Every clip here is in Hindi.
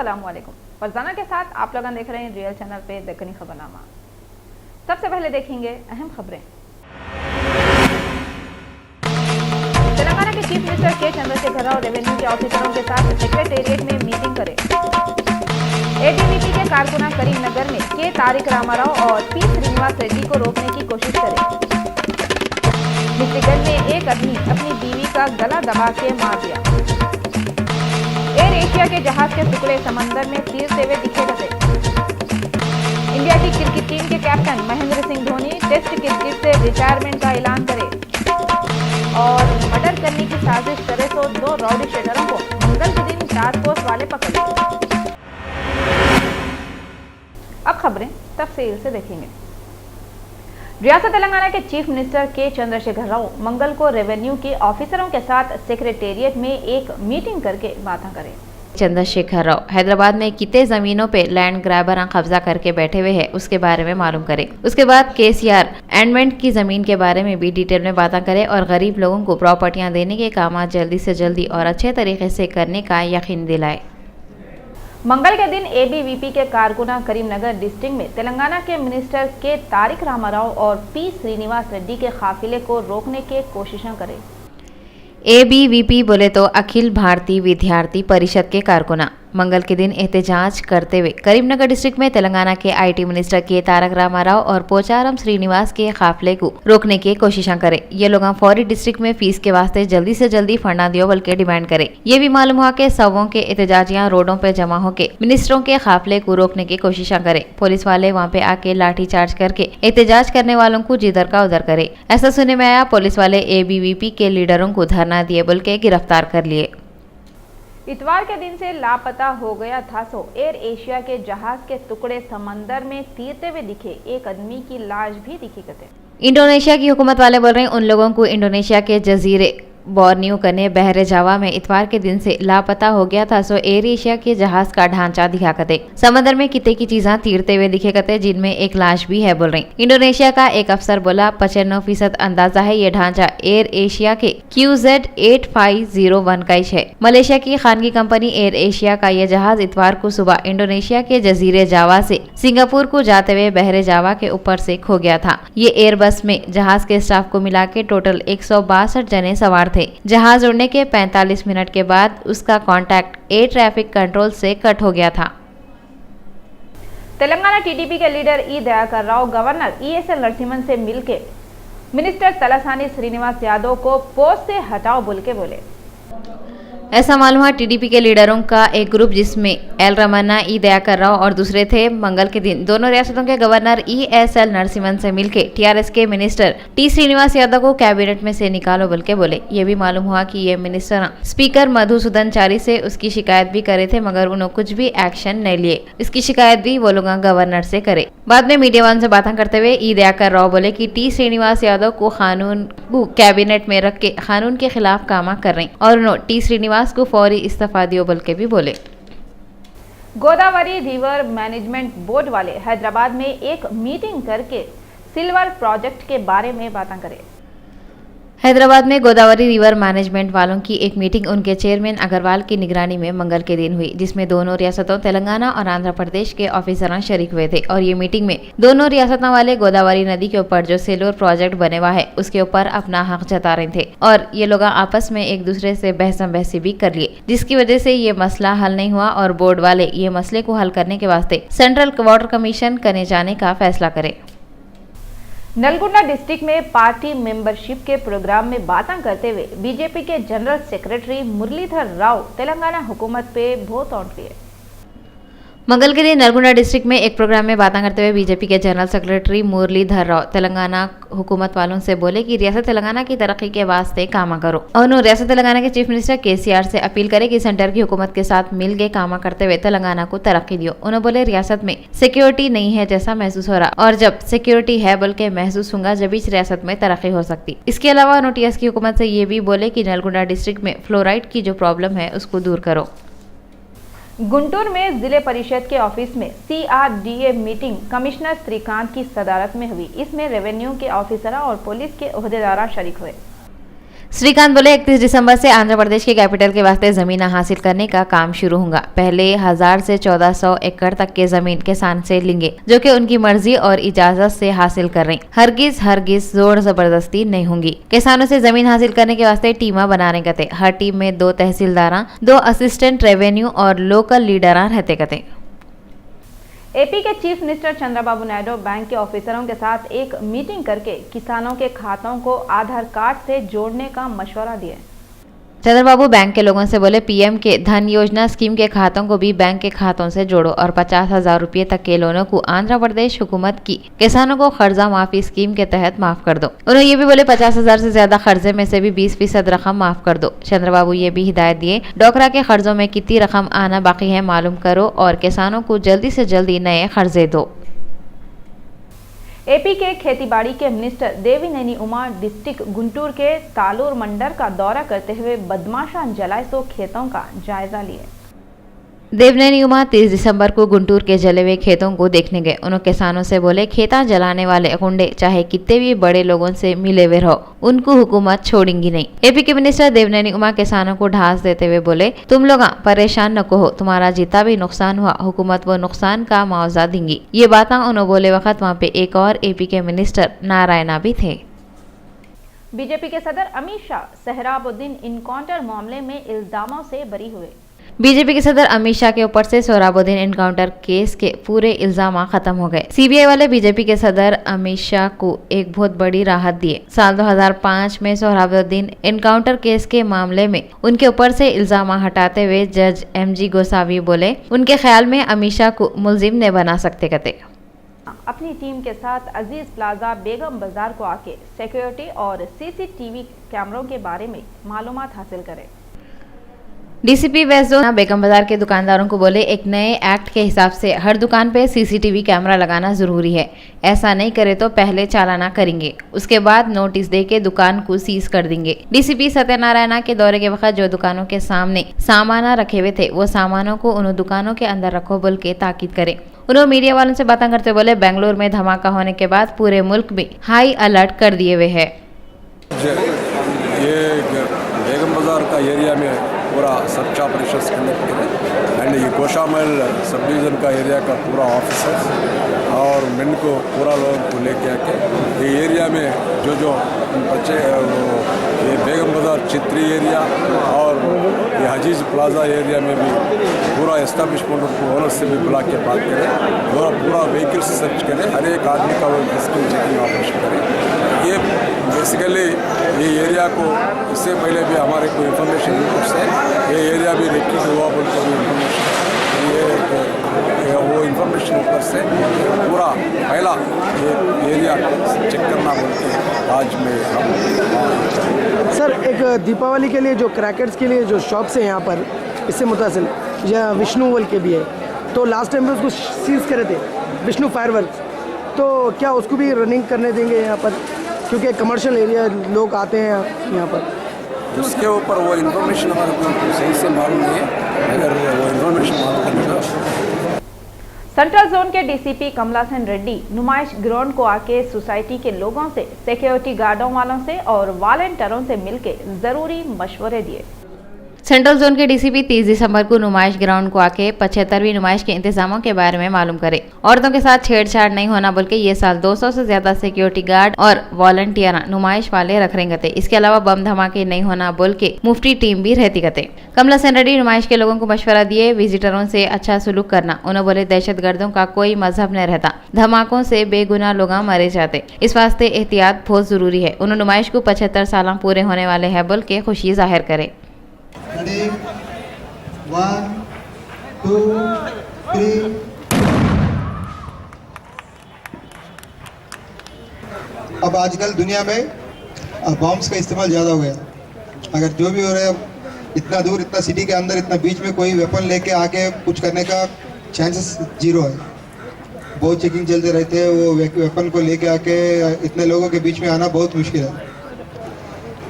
अस्सलामुअलैकुम। फरजाना के साथ आप लोग देख रहे हैं रियल चैनल पे दक्कनी खबरनामा। सबसे पहले देखेंगे अहम खबरें। तेलंगाना के चीफ मिनिस्टर के चंद्रशेखर राव रेवेन्यू के ऑफिसरों के साथ सेक्रेटेरिएट में मीटिंग करें। एबीवीपी के कारकुना करीमनगर में के तारिक रामाराव और पी श्रीनिवास रेड्डी को रोकने की कोशिश करें। मिस्रीगंज में एक आदमी अपनी बीवी का गला दबा के मार दिया। एयर एशिया के जहाज के टुकड़े समंदर में तैरते हुए दिखे गए। इंडिया की क्रिकेट टीम के captain Mahendra Singh Dhoni test cricket से रिटायरमेंट का ऐलान करे। और मर्डर करने की साजिश करे तो 2 राउडी शेटरों को मंगल के दिन टास्क फोर्स वाले पकड़े। अब खबरें तफसील से देखेंगे। रियासत तेलंगाना के चीफ मिनिस्टर के चंद्रशेखर राव मंगल को रेवेन्यू के ऑफिसरों के साथ सेक्रेटेरिएट में एक मीटिंग करके बातें करें। चंद्रशेखर राव हैदराबाद में कितने जमीनों पे लैंड ग्रैबर कब्जा करके बैठे हुए हैं उसके बारे में मालूम करें। उसके बाद केसीआर एंडमेंट की जमीन के बारे में भी डिटेल में बातें करें और गरीब लोगों को प्रॉपर्टियां देने के काम जल्दी से जल्दी और अच्छे तरीके से करने का यकीन दिलाए। मंगल के दिन एबीवीपी के कारकुना करीमनगर डिस्ट्रिक्ट में तेलंगाना के मिनिस्टर के तारिक रामाराव और पी श्रीनिवास रेड्डी के काफिले को रोकने की कोशिशें करें। एबीवीपी बोले तो अखिल भारतीय विद्यार्थी परिषद के कारकुना मंगल के दिन एहतजाज करते हुए करीमनगर डिस्ट्रिक्ट में तेलंगाना के आईटी मिनिस्टर के तारक रामाराव और पोचारम श्रीनिवास के काफिले को रोकने की कोशिशें करें। ये लोग फौरी डिस्ट्रिक्ट में फीस के वास्ते जल्दी से जल्दी फंडा दियो बल्कि डिमांड करे। ये भी मालूम हुआ कि सवों के एहतजाजियां रोडों पे जमा होकर मिनिस्टरों के काफिले को रोकने की कोशिशें करे। पुलिस वाले वहाँ पे आके लाठी चार्ज करके एहतजाज करने वालों को जिधर का उधर करे। ऐसा सुनने में आया। पुलिस वाले एबीवीपी के लीडरों को धरना दिए बोल के गिरफ्तार कर लिए। इतवार के दिन से लापता हो गया था एयर एशिया के जहाज के टुकड़े समंदर में तैरते हुए दिखे एक आदमी की लाश भी दिखी गई। इंडोनेशिया की हुकूमत वाले बोल रहे हैं उन लोगों को इंडोनेशिया के जजीरे बोर्नियो कने बहरे जावा में इतवार के दिन से लापता हो गया था। एयर एशिया के जहाज का ढांचा दिखा करते समंदर में कितने की चीजें तीरते हुए दिखे करते जिनमें एक लाश भी है बोल रही। इंडोनेशिया का एक अफसर बोला 95% अंदाजा है ये ढांचा एयर एशिया के QZ8501 का ही है। मलेशिया की खानगी कंपनी एयर एशिया का यह जहाज इतवार को सुबह इंडोनेशिया के जजीरे जावा से सिंगापुर को जाते हुए बहरे जावा के ऊपर से खो गया था। ये एयर बस में जहाज के स्टाफ को मिला के टोटल 162 जने सवार थे। जहाज उड़ने के 45 मिनट के बाद उसका कांटेक्ट एयर ट्रैफिक कंट्रोल से कट हो गया था। तेलंगाना टीडीपी के लीडर ई दयाकर राव गवर्नर ESL नरसिम्हन से मिलके मिनिस्टर तलासानी श्रीनिवास यादव को पोस्ट से हटाओ बोल के बोले। ऐसा मालूम हुआ टीडीपी के लीडरों का एक ग्रुप जिसमें एल रमन्ना, ई दयाकर राव और दूसरे थे मंगल के दिन दोनों रियासतों के गवर्नर ESL नरसिम्हन से मिलके टीआरएस के मिनिस्टर टी श्रीनिवास यादव को कैबिनेट में से निकालो बोल के बोले। ये भी मालूम हुआ कि ये मिनिस्टर स्पीकर मधुसूदन चारी से उसकी शिकायत भी करे थे मगर उन्होंने कुछ भी एक्शन नहीं लिए। इसकी शिकायत भी वो लोग गवर्नर से करे। बाद में मीडिया वन से बातें करते हुए ई दयाकर राव बोले कि टी श्रीनिवास यादव को कानून को कैबिनेट में रख के कानून के खिलाफ काम कर रहे और उन्होंने टी श्रीनिवास को फौरी इस्तीफा दियो बोल के भी बोले। गोदावरी रिवर मैनेजमेंट बोर्ड वाले हैदराबाद में एक मीटिंग करके सिल्वर प्रोजेक्ट के बारे में बातें करें। हैदराबाद में गोदावरी रिवर मैनेजमेंट वालों की एक मीटिंग उनके चेयरमैन अग्रवाल की निगरानी में मंगल के दिन हुई जिसमें दोनों रियासतों तेलंगाना और आंध्र प्रदेश के ऑफिसर शरीक हुए थे। और ये मीटिंग में दोनों रियासतों वाले गोदावरी नदी के ऊपर जो सिल्वर प्रोजेक्ट बने हुआ है उसके ऊपर अपना हक जता रहे थे और ये लोग आपस में एक दूसरे से बहसी भी कर लिए जिसकी वजह से ये मसला हल नहीं हुआ और बोर्ड वाले ये मसले को हल करने के वास्ते सेंट्रल वाटर कमीशन करने जाने का फैसला करे। नलगुंडा डिस्ट्रिक्ट में पार्टी मेंबरशिप के प्रोग्राम में बातें करते हुए बीजेपी के जनरल सेक्रेटरी मुरलीधर राव तेलंगाना हुकूमत पे बहुत औंट लिए। मंगल के दिन नलगुंडा डिस्ट्रिक्ट में एक प्रोग्राम में बातें करते हुए बीजेपी के जनरल सेक्रेटरी मुरलीधर राव तेलंगाना हुकूमत वालों से बोले कि रियासत तेलंगाना की तरक्की के वास्ते काम करो और उन्होंने रियासत तेलंगाना के चीफ मिनिस्टर केसीआर से अपील करे कि सेंटर की हुकूमत के साथ मिल के काम करते हुए तेलंगाना को तरक्की दियो। उन्होंने बोले रियासत में सिक्योरिटी नहीं है जैसा महसूस हो रहा और जब सिक्योरिटी है बोल के महसूस होगा जब इस रियासत में तरक्की हो सकती। इसके अलावा उन्होंने टीएस की हुकूमत से ये भी बोले कि नलगुंडा डिस्ट्रिक्ट में फ्लोराइड की जो प्रॉब्लम है उसको दूर करो। गुंटूर में जिले परिषद के ऑफिस में CRDA मीटिंग कमिश्नर श्रीकांत की सदारत में हुई। इसमें रेवेन्यू के ऑफिसर और पुलिस के ओहदेदार शरीक हुए। श्रीकांत बोले 31 दिसंबर से आंध्र प्रदेश के कैपिटल के वास्ते जमीन हासिल करने का काम शुरू होगा। पहले 1000 से 1400 एकड़ तक के जमीन किसान से लेंगे, जो कि उनकी मर्जी और इजाजत से हासिल कर रहे। हरगिज जोर जबरदस्ती नहीं होंगी। किसानों से जमीन हासिल करने के वास्ते टीमा बनाने कहते। हर टीम में 2 तहसीलदार, 2 असिस्टेंट रेवेन्यू और लोकल लीडर रहते कहते। एपी के chief minister Chandrababu Naidu bank के ऑफिसरों के साथ एक मीटिंग करके किसानों के खातों को आधार कार्ड से जोड़ने का मशवरा दिया। चंद्रबाबू बैंक के लोगों से बोले पीएम के धन योजना स्कीम के खातों को भी बैंक के खातों से जोड़ो और 50,000 रुपये तक के लोनों को आंध्र प्रदेश हुकूमत की किसानों को कर्जा माफी स्कीम के तहत माफ कर दो। उन्होंने ये भी बोले 50,000 से ज्यादा कर्जे में से भी 20% रकम माफ कर दो। चंद्रबाबू ये भी हिदायत दिए डोकरा के कर्जों में कितनी रकम आना बाकी है मालूम करो और किसानों को जल्दी से जल्दी नए कर्जे दो। एपी के खेतीबाड़ी के मिनिस्टर देवीनेनी उमा डिस्ट्रिक्ट गुंटूर के तालूर मंडल का दौरा करते हुए बदमाशा जलाइसो खेतों का जायजा लिए। देवनैनी उमा 30 दिसंबर को गुंटूर के जले हुए खेतों को देखने गए। उन्होंने किसानों से बोले खेता जलाने वाले गुंडे चाहे कितने भी बड़े लोगों से मिले हुए रहो, उनको हुकूमत छोड़ेंगी नहीं। एपी के मिनिस्टर देवनैनी उमा किसानों को ढांस देते हुए बोले तुम लोग परेशान न हो, तुम्हारा जितना भी नुकसान हुआ हुकूमत वो नुकसान का मुआवजा देंगी। ये बातें उन्होंने बोले वक्त वहाँ पे एक और एपी के मिनिस्टर नारायणा भी थे। बीजेपी के सदर अमित शाह सोहराबुद्दीन इनकाउंटर मामले में इल्जामों से बरी हुए। बीजेपी के सदर अमित शाह के ऊपर से सोहराबुद्दीन एनकाउंटर केस के पूरे इल्जाम खत्म हो गए। सीबीआई वाले बीजेपी के सदर अमित शाह को एक बहुत बड़ी राहत दिए। साल 2005 में सोहराबुद्दीन एनकाउंटर केस के मामले में उनके ऊपर से इल्जाम हटाते हुए जज एमजी गोसावी बोले उनके ख्याल में अमित शाह को मुलजिम ने बना सकते कहते। अपनी टीम के साथ अजीज प्लाजा बेगम बाजार को आके सिक्योरिटी और सीसीटीवी कैमरों के बारे में मालूमात हासिल करें। डीसीपी वेस्ट जोन बेगम बाजार के दुकानदारों को बोले एक नए एक्ट के हिसाब से हर दुकान पे सीसीटीवी कैमरा लगाना जरूरी है। ऐसा नहीं करे तो पहले चालाना करेंगे, उसके बाद नोटिस दे के दुकान को सीज कर देंगे। डीसीपी सत्यनारायणा के दौरे के वक्त जो दुकानों के सामने सामान रखे हुए थे वो सामानों को उन दुकानों के अंदर रखो बोल के ताकीद करे। उन्होंने मीडिया वालों से बातें करते बोले बेंगलुरु में धमाका होने के बाद पूरे मुल्क में हाई अलर्ट कर दिए हुए है। ये बेगम बाजार का एरिया में पूरा सर्च ऑपरेशंस कंडक्ट करें एंड ये गोशामल सब डिवीज़न का एरिया का पूरा ऑफिसर्स और मेन को पूरा लोगों को लेके आके ये एरिया में जो बच्चे ये बेगम बाजार चित्री एरिया और ये हजीज प्लाजा एरिया में भी पूरा एस्टेब्लिशमेंट को ओनर से भी बुला के बात करें, पूरा व्हीकल से सर्च करें, हर एक आदमी का वो फिजिकल चेकिंग ऑपरेशन करें। ये बेसिकली ये एरिया को इससे पहले भी हमारे को इन्फॉर्मेशन इनपुट से ये एरिया भी रेकी हुआ बोल कर इन्फॉर्मेशन वो इन्फॉर्मेशन ऊपर से पूरा पहला ये एरिया चेक करना बोल के आज में हम सर एक दीपावली के लिए जो क्रैकर्स के लिए जो शॉप्स हैं यहाँ पर इससे मुतासिल या विष्णुवल के भी है, तो लास्ट टाइम में उसको सीज करे थे विष्णु फायरवर्क्स, तो क्या उसको भी रनिंग करने देंगे यहाँ पर क्योंकि कमर्शियल एरिया लोग आते हैं यहाँ पर? उसके ऊपर वो इन्फॉर्मेशन हमारे को सही से मालूम नहीं है, अगर वो इन्फॉर्मेशन मालूम करेगा। सेंट्रल जोन के डीसीपी कमला सेन रेड्डी नुमाइश ग्राउंड को आके सोसाइटी के लोगों से, सिक्योरिटी गार्डों वालों से और वॉलंटियरों से मिलके जरूरी मशवरे दिए। सेंट्रल जोन के डीसीपी 30 दिसंबर को नुमाइश ग्राउंड को आके 75वीं नुमाइश के इंतजामों के बारे में मालूम करे। औरतों के साथ छेड़छाड़ नहीं होना बोल के ये साल 200 से ज्यादा सिक्योरिटी गार्ड और वॉलंटियर नुमाइश वाले रख रहे गते। इसके अलावा बम धमाके नहीं होना बोल के मुफ्ती टीम भी रहती गते। कमला सेन रेड्डी नुमाइश के लोगों को मशवरा दिए विजिटरों से अच्छा सुलूक करना। उन्होंने बोले दहशतगर्दों का कोई मजहब नहीं रहता, धमाकों से बेगुनाह लोग मरे जाते, इस वास्ते एहतियात बहुत जरूरी है। उन्होंने नुमाइश को 75 साल पूरे होने वाले है बोल के खुशी जाहिर करे। 1 2 3 अब आजकल दुनिया में बॉम्ब्स का इस्तेमाल ज़्यादा हो गया। अगर जो भी हो रहा है इतना दूर, इतना सिटी के अंदर, इतना बीच में कोई वेपन लेके आके कुछ करने का चांसेस 0 है। बहुत चेकिंग चलते रहते हैं, वो वेपन को लेके आके इतने लोगों के बीच में आना बहुत मुश्किल है।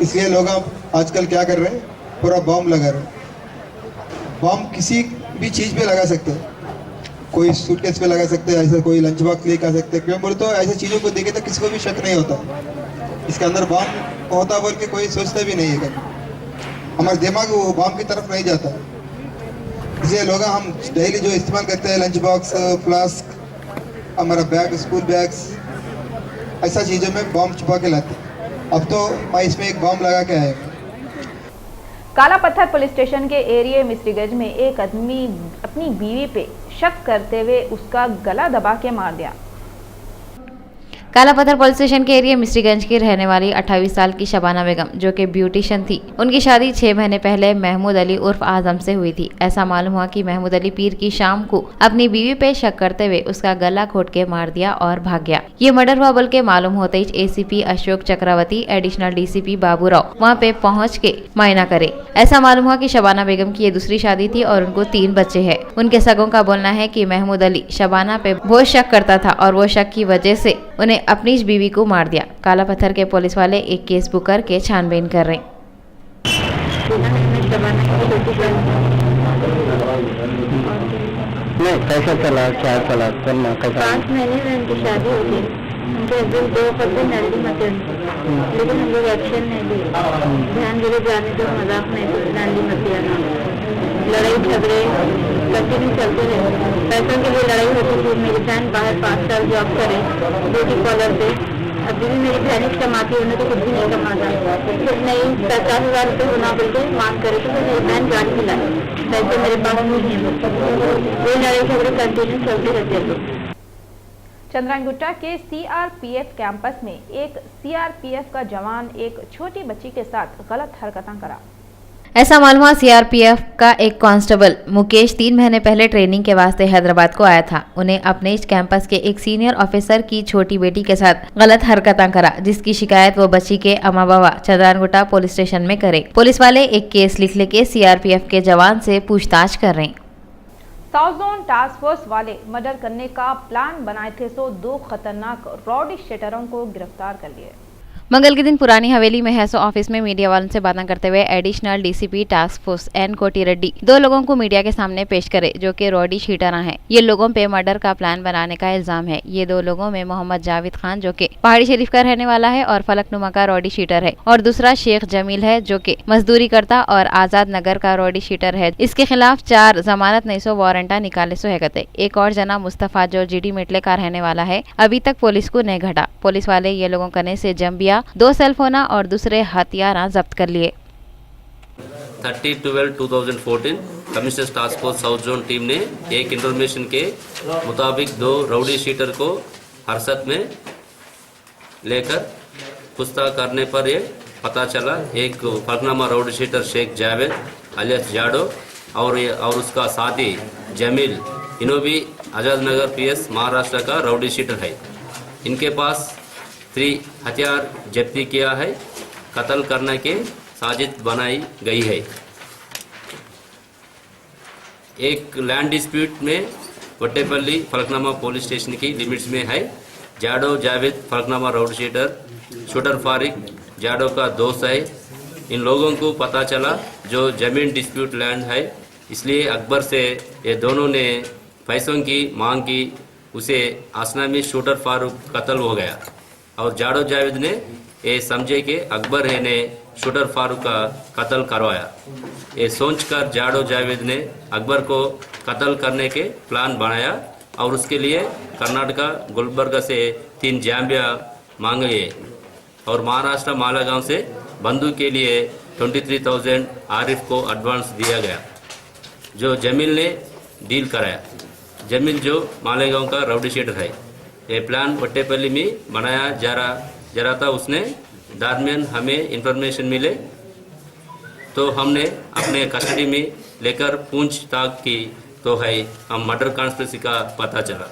इसलिए लोग आजकल क्या कर रहे हैं, पूरा बॉम्ब लगा रहे हैं। बॉम्ब किसी भी चीज़ पे लगा सकते हैं, कोई सूटकेस पे लगा सकते हैं, ऐसा कोई लंच बॉक्स लेके आ सकते हैं। क्यों बोले तो ऐसी चीज़ों को देखे तो किसी को भी शक नहीं होता। इसके अंदर बॉम्ब होता बोल के कोई सोचता भी नहीं है कभी। हमारे दिमाग वो बॉम्ब की तरफ नहीं जाता। इसलिए लोग हम डेली जो इस्तेमाल करते हैं लंच बॉक्स, फ्लास्क, हमारा बैग, स्कूल बैग्स, ऐसा चीज़ों में बॉम्ब छुपा के लाते हैं। अब तो मैं इसमें एक बॉम्ब लगा के आएगा। काला पत्थर पुलिस स्टेशन के एरिया मिस्रीगंज में एक आदमी अपनी बीवी पे शक करते हुए उसका गला दबा के मार दिया। काला पत्थर पुलिस स्टेशन के एरिया मिस्रीगंज की रहने वाली 28 साल की शबाना बेगम जो कि ब्यूटिशियन थी, उनकी शादी 6 महीने पहले महमूद अली उर्फ आजम से हुई थी। ऐसा मालूम हुआ कि महमूद अली पीर की शाम को अपनी बीवी पे शक करते हुए उसका गला घोट के मार दिया और भाग गया। ये मर्डर हुआ बोल के मालूम होते ही एसीपी अशोक चक्रवर्ती, एडिशनल डीसीपी बाबूराव वहाँ पे पहुँच के मायना करे। ऐसा मालूम हुआ कि शबाना बेगम की ये दूसरी शादी थी और उनको 3 बच्चे हैं। उनके सगों का बोलना है कि महमूद अली शबाना पे बहुत शक करता था और वो शक की वजह से उन्हें अपनी इस बीवी को मार दिया। काला पत्थर के पुलिस वाले एक केस बुक करके छानबीन कर रहे। कैसा चला, क्या चला, 5 महीने में उनकी शादी हो गई। उनके हस्बैंड 2 पत्ते नरली मते, लेकिन हम लोग एक्शन नहीं लिए। ध्यान देकर जाने तो मजाक नहीं तो नरली मतिया ना, लड़ाई झगड़े कंटिन्यू चलते रहे। पैसों के लिए लड़ाई होती थी। मेरी बहन बाहर 5 साल जॉब करे ब्यूटी पार्लर पे। अभी भी मेरी बहन कमाती है, उन्हें तो कुछ भी नहीं कमाता। फिर नहीं 50,000 रुपये होना बोल के मांग करे तो मेरी बहन गाड़ी दिलाई, पैसे मेरे पास नहीं है। वो लड़ाई झगड़े कंटिन्यू चलते रहते हैं। चंद्रायनगुट्टा के सीआरपीएफ कैंपस में एक सीआरपीएफ का जवान एक छोटी बच्ची के साथ गलत हरकतें करा। ऐसा मालूम हुआ सीआरपीएफ का एक कांस्टेबल मुकेश 3 महीने पहले ट्रेनिंग के वास्ते हैदराबाद को आया था। उन्हें अपने इस कैंपस के एक सीनियर ऑफिसर की छोटी बेटी के साथ गलत हरकतें करा, जिसकी शिकायत वो बच्ची के अम्मा बाबा चंद्रायनगुट्टा पुलिस स्टेशन में करे। पुलिस वाले एक केस लिख लेके सीआरपीएफ के जवान से पूछताछ कर रहे। साउथ जोन टास्क फोर्स वाले मर्डर करने का प्लान बनाए थे तो 2 खतरनाक रॉडी शेटरों को गिरफ्तार कर लिए। मंगल के दिन पुरानी हवेली में हैसो ऑफिस में मीडिया वालों से बातें करते हुए additional DCP task force N Koti Reddy 2 लोगों को मीडिया के सामने पेश करे जो कि रॉडी शीटरा हैं। ये लोगों पे मर्डर का प्लान बनाने का इल्जाम है। ये 2 लोगों में मोहम्मद जावेद खान जो कि पहाड़ी शरीफ का रहने वाला है और फलकनुमा का रॉडी शीटर है, और दूसरा शेख जमील है जो कि मजदूरी करता और आजाद नगर का रॉडी शीटर है। इसके खिलाफ 4 जमानत नहीं सो वारंटा निकाले सो है गते। एक और जना मुस्तफा जो जीडी मेटले का रहने वाला है, अभी तक पुलिस को नहीं घटा। पुलिस वाले ये लोगों कने से जम्बिया, 2 सेल फोन और दूसरे हथियार जब्त कर लिए। 30/12/2014 commissioner task force south zone team ने एक इंफॉर्मेशन के मुताबिक 2 राउडी शीटर को हरसत में लेकर पूछताछ करने पर ये पता चला एक Falaknuma rowdy sheeter Sheikh Javed alias Jado और उसका साथी जमील, इन्हों भी आजाद नगर पीएस महाराष्ट्र का राउडी शीटर है। इनके पास 3 हथियार जब्ती किया है। कत्ल करने के साजिश बनाई गई है। एक लैंड डिस्प्यूट में वट्टेपल्ली फलकनुमा पुलिस स्टेशन की लिमिट्स में है। जाडो जावेद फलकनुमा राउडी शूटर फारिक जाडो का दोस्त है। इन लोगों को पता चला जो जमीन डिस्प्यूट लैंड है, इसलिए अकबर से ये दोनों ने पैसों की मांग की। उसे आसना में शूटर फारूक कत्ल हो गया और जाडो जावेद ने ये समझे कि अकबर है ने शूटर फारूक का कत्ल करवाया। ये सोचकर जाडो जावेद ने अकबर को कत्ल करने के प्लान बनाया और उसके लिए कर्नाटका गुलबर्गा से 3 जाम्बिया मांगे और महाराष्ट्र मालेगांव से बंदूक के लिए 23,000 आरिफ को एडवांस दिया गया, जो जमील ने डील कराया। जमील जो मालेगांव का राउडी शीटर है। ये प्लान वट्टेपल्ली में बनाया जा रहा था। उसने दरमियान हमें इंफॉर्मेशन मिले तो हमने अपने कस्टडी में लेकर पूछताछ की तो है हम मर्डर कॉन्स्पिरेसी का पता चला।